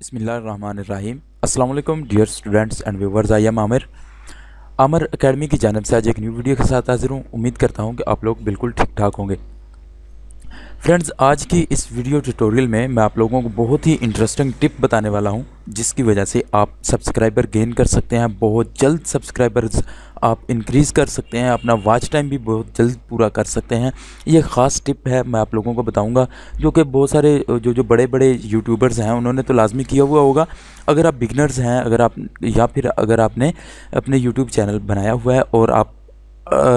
बिस्मिल्लाहिर्रहमानिर्रहीम। अस्सलाम वालेकुम dear students and viewers. I am Aamir academy की जानिब से आज एक न्यू वीडियो के साथ हाजिर हूँ। उम्मीद करता हूँ कि आप लोग बिल्कुल ठीक ठाक होंगे। फ्रेंड्स, आज की इस वीडियो ट्यूटोरियल में मैं आप लोगों को बहुत ही इंटरेस्टिंग टिप बताने वाला हूं, जिसकी वजह से आप सब्सक्राइबर गेन कर सकते हैं। बहुत जल्द सब्सक्राइबर्स आप इंक्रीज़ कर सकते हैं, अपना वॉच टाइम भी बहुत जल्द पूरा कर सकते हैं। ये ख़ास टिप है, मैं आप लोगों को बताऊंगा, जो कि बहुत सारे जो बड़े बड़े यूट्यूबर्स हैं उन्होंने तो लाजमी किया हुआ होगा। अगर आप बिगनर्स हैं, अगर आप या फिर अगर आपने अपने यूट्यूब चैनल बनाया हुआ है और आप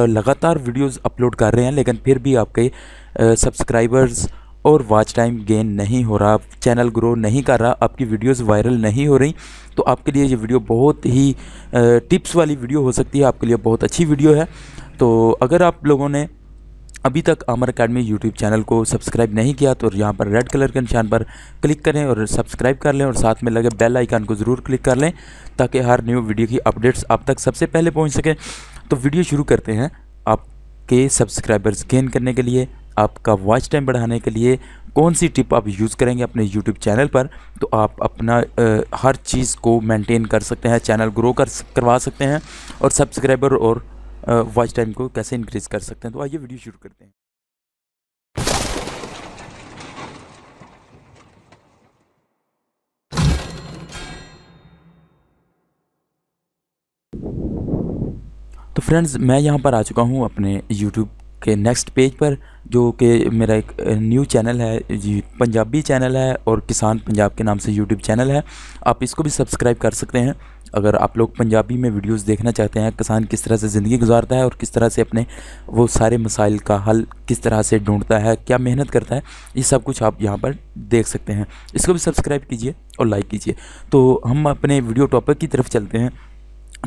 लगातार वीडियोस अपलोड कर रहे हैं, लेकिन फिर भी आपके सब्सक्राइबर्स और वॉच टाइम गेन नहीं हो रहा, चैनल ग्रो नहीं कर रहा, आपकी वीडियोस वायरल नहीं हो रही, तो आपके लिए ये वीडियो बहुत ही टिप्स वाली वीडियो हो सकती है। आपके लिए बहुत अच्छी वीडियो है। तो अगर आप लोगों ने अभी तक आमिर एकेडमी यूट्यूब चैनल को सब्सक्राइब नहीं किया तो यहाँ पर रेड कलर के निशान पर क्लिक करें और सब्सक्राइब कर लें, और साथ में लगे बेल आइकन को ज़रूर क्लिक कर लें, ताकि हर न्यू वीडियो की अपडेट्स आप तक सबसे पहले पहुँच सकें। तो वीडियो शुरू करते हैं। आपके सब्सक्राइबर्स गेन करने के लिए, आपका वॉच टाइम बढ़ाने के लिए कौन सी टिप आप यूज़ करेंगे अपने यूट्यूब चैनल पर, तो आप अपना हर चीज़ को मेंटेन कर सकते हैं, चैनल ग्रो करवा सकते हैं, और सब्सक्राइबर और वॉच टाइम को कैसे इंक्रीज़ कर सकते हैं। तो आइए वीडियो शुरू करते हैं। तो फ्रेंड्स, मैं यहाँ पर आ चुका हूँ अपने यूट्यूब के नेक्स्ट पेज पर, जो कि मेरा एक न्यू चैनल है जी, पंजाबी चैनल है, और किसान पंजाब के नाम से यूट्यूब चैनल है। आप इसको भी सब्सक्राइब कर सकते हैं अगर आप लोग पंजाबी में वीडियोस देखना चाहते हैं। किसान किस तरह से ज़िंदगी गुजारता है और किस तरह से अपने वो सारे मसाइल का हल किस तरह से ढूंढता है, क्या मेहनत करता है, ये सब कुछ आप यहाँ पर देख सकते हैं। इसको भी सब्सक्राइब कीजिए और लाइक कीजिए। तो हम अपने वीडियो टॉपिक की तरफ चलते हैं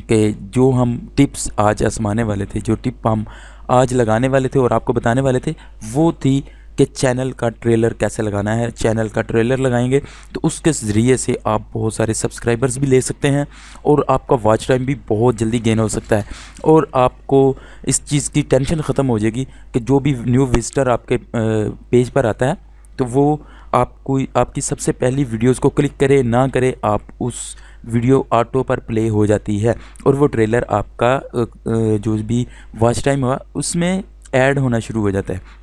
कि जो हम टिप्स आज आजमाने वाले थे, जो टिप हम आज लगाने वाले थे और आपको बताने वाले थे, वो थी कि चैनल का ट्रेलर कैसे लगाना है। चैनल का ट्रेलर लगाएंगे तो उसके ज़रिए से आप बहुत सारे सब्सक्राइबर्स भी ले सकते हैं, और आपका वॉच टाइम भी बहुत जल्दी गेन हो सकता है, और आपको इस चीज़ की टेंशन ख़त्म हो जाएगी कि जो भी न्यू विजिटर आपके पेज पर आता है तो वो आपको आपकी सबसे पहली वीडियोस को क्लिक करे ना करे, आप उस वीडियो ऑटो पर प्ले हो जाती है, और वो ट्रेलर आपका जो भी वॉच टाइम हुआ उसमें ऐड होना शुरू हो जाता है।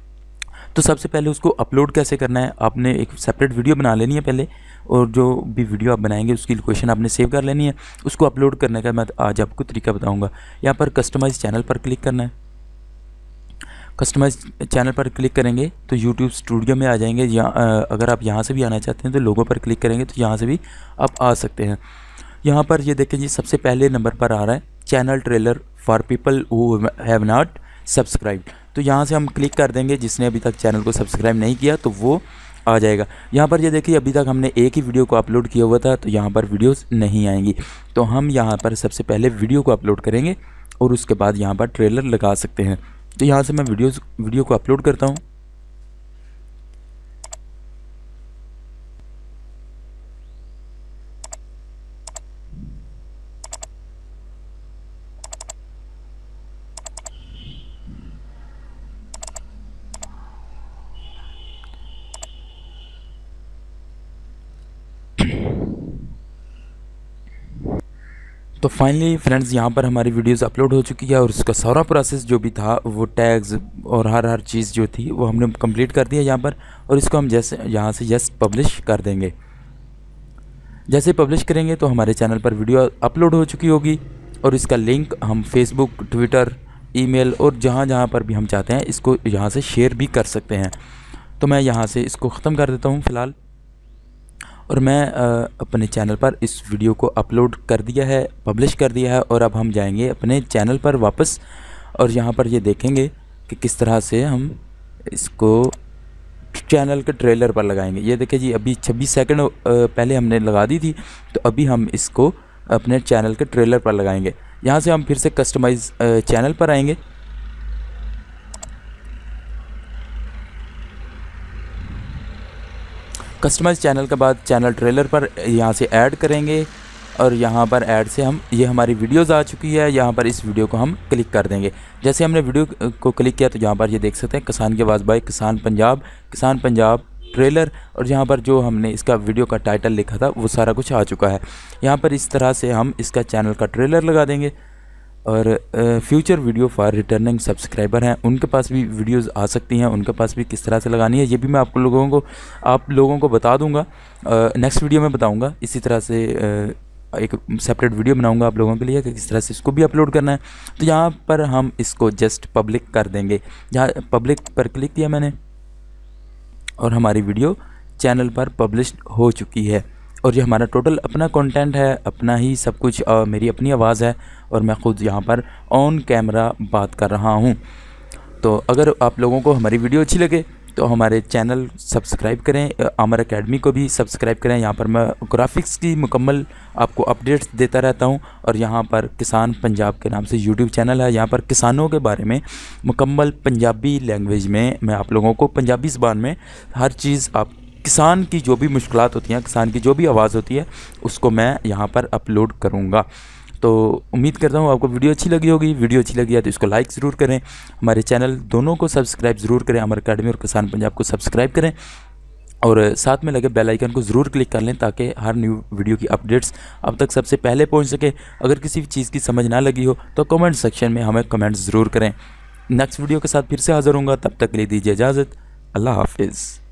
तो सबसे पहले उसको अपलोड कैसे करना है, आपने एक सेपरेट वीडियो बना लेनी है पहले, और जो भी वीडियो आप बनाएंगे उसकी लोकेशन आपने सेव कर लेनी है। उसको अपलोड करने का मैं आज आपको तरीका बताऊँगा। यहाँ पर कस्टमाइज़ चैनल पर क्लिक करना है। कस्टमाइज चैनल पर क्लिक करेंगे तो यूट्यूब स्टूडियो में आ जाएंगे। अगर आप यहाँ से भी आना चाहते हैं तो लोगों पर क्लिक करेंगे तो यहाँ से भी आप आ सकते हैं। यहाँ पर ये देखें जी, सबसे पहले नंबर पर आ रहा है channel trailer for people who have not subscribe. तो यहाँ से हम क्लिक कर देंगे। जिसने अभी तक चैनल को सब्सक्राइब नहीं किया तो वो आ जाएगा। यहाँ पर ये देखिए, अभी तक हमने एक ही वीडियो को अपलोड किया हुआ था, तो यहाँ पर वीडियोस नहीं आएंगी। तो हम यहाँ पर सबसे पहले वीडियो को अपलोड करेंगे और उसके बाद यहाँ पर ट्रेलर लगा सकते हैं। तो यहाँ से मैं वीडियो को अपलोड करता हूँ। तो फाइनली फ्रेंड्स, यहाँ पर हमारी वीडियोस अपलोड हो चुकी है, और उसका सारा प्रोसेस जो भी था, वो टैग्स और हर चीज़ जो थी वो हमने कंप्लीट कर दिया यहाँ पर। और इसको हम जैसे यहाँ से जस्ट पब्लिश कर देंगे। जैसे पब्लिश करेंगे तो हमारे चैनल पर वीडियो अपलोड हो चुकी होगी, और इसका लिंक हम फेसबुक, ट्विटर, ईमेल और जहाँ जहाँ पर भी हम चाहते हैं इसको यहाँ से शेयर भी कर सकते हैं। तो मैं यहाँ से इसको ख़त्म कर देता हूँ फ़िलहाल, और मैं अपने चैनल पर इस वीडियो को अपलोड कर दिया है, पब्लिश कर दिया है। और अब हम जाएंगे अपने चैनल पर वापस, और यहाँ पर ये देखेंगे कि किस तरह से हम इसको चैनल के ट्रेलर पर लगाएंगे। ये देखिए जी, अभी 26 सेकंड पहले हमने लगा दी थी, तो अभी हम इसको अपने चैनल के ट्रेलर पर लगाएंगे। यहाँ से हम फिर से कस्टमाइज़ चैनल पर आएंगे। कस्टमाइज चैनल के बाद चैनल ट्रेलर पर यहाँ से ऐड करेंगे, और यहाँ पर ऐड से हम ये हमारी वीडियोज़ आ चुकी है। यहाँ पर इस वीडियो को हम क्लिक कर देंगे। जैसे हमने वीडियो को क्लिक किया तो यहाँ पर ये देख सकते हैं किसान की आवाज़ बाय किसान पंजाब ट्रेलर और यहाँ पर जो हमने इसका वीडियो का टाइटल लिखा था वो सारा कुछ आ चुका है। यहाँ पर इस तरह से हम इसका चैनल का ट्रेलर लगा देंगे। और future video for returning subscriber हैं, उनके पास भी वीडियोस आ सकती हैं, उनके पास भी किस तरह से लगानी है ये भी मैं आप लोगों को बता दूंगा। नेक्स्ट वीडियो में बताऊंगा। इसी तरह से एक सेपरेट वीडियो बनाऊंगा आप लोगों के लिए कि किस तरह से इसको भी अपलोड करना है। तो यहाँ पर हम इसको जस्ट पब्लिक कर देंगे। यहाँ पब्लिक पर क्लिक किया मैंने और हमारी वीडियो चैनल पर पब्लिश हो चुकी है। और ये हमारा टोटल अपना कंटेंट है, अपना ही सब कुछ, मेरी अपनी आवाज़ है और मैं ख़ुद यहाँ पर ऑन कैमरा बात कर रहा हूँ। तो अगर आप लोगों को हमारी वीडियो अच्छी लगे तो हमारे चैनल सब्सक्राइब करें, अमर एकेडमी को भी सब्सक्राइब करें। यहाँ पर मैं ग्राफिक्स की मुकम्मल आपको अपडेट्स देता रहता हूँ। और यहाँ पर किसान पंजाब के नाम से यूट्यूब चैनल है, यहाँ पर किसानों के बारे में मुकम्मल पंजाबी लैंग्वेज में मैं आप लोगों को पंजाबी ज़बान में हर चीज़, आप किसान की जो भी मुश्किलात होती हैं, किसान की जो भी आवाज़ होती है, उसको मैं यहाँ पर अपलोड करूँगा। तो उम्मीद करता हूँ आपको वीडियो अच्छी लगी होगी। वीडियो अच्छी लगी है तो इसको लाइक ज़रूर करें, हमारे चैनल दोनों को सब्सक्राइब ज़रूर करें, अमर एकेडमी और किसान पंजाब को सब्सक्राइब करें और साथ में लगे बेल आइकन को ज़रूर क्लिक कर लें ताकि हर न्यू वीडियो की अपडेट्स अब तक सबसे पहले पहुँच सके। अगर किसी भी चीज़ की समझ ना लगी हो तो कमेंट सेक्शन में हमें कमेंट ज़रूर करें। नेक्स्ट वीडियो के साथ फिर से हाज़िर होऊंगा, तब तक के लिए दीजिए इजाज़त। अल्लाह हाफिज़।